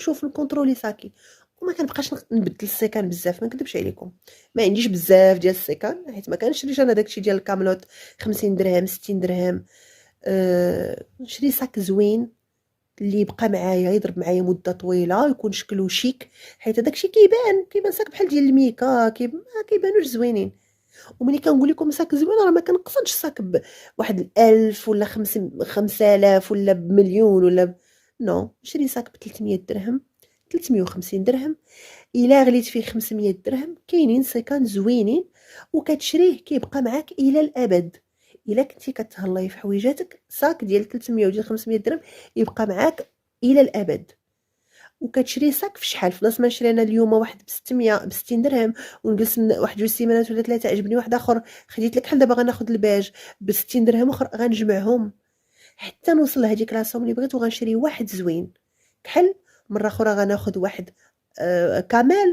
تشوف نكونترولي صاكي، وما كنبقاش نبدل السيكان بزاف، ما نكذبش عليكم، ما عنديش بزاف ديال السيكان حيت ما كنشريش أنا داكشي ديال الكاملوت 50 درهم 60 درهم. نشري صاك زوين اللي يبقى معايا يضرب معايا مده طويله، يكون شكله شيك، حيت داكشي كيبان صاك بحال ديال الميكا ما كيبانوش زوينين. وملي كنقول لكم صاك زوين راه ما كنقصدش صاك بواحد 1000 ولا 5000 ولا بمليون ولا نو، شري صاك ب300 درهم 350 درهم، الا غليت فيه 500 درهم كاينين سيكان زوينين وكتشريه كيبقى معاك الى الابد. الا كنتي كتهلاي في حويجاتك صاك ديال 300 وديال 500 درهم يبقى معاك الى الابد. وكتشري صاك في شحال؟ في بلاصه ما نشري انا اليوم واحد ب 600 ب 60 درهم ونجلس واحد 2 سيمانات ولا 3 عجبني واحد اخر، خديت لك حال دابا غناخذ الباج ب 60 درهم اخر، غنجمعهم حتى نوصل لهاديك لاصوم اللي بغيت وغنشري واحد زوين كحل. مره اخرى غناخذ واحد كامل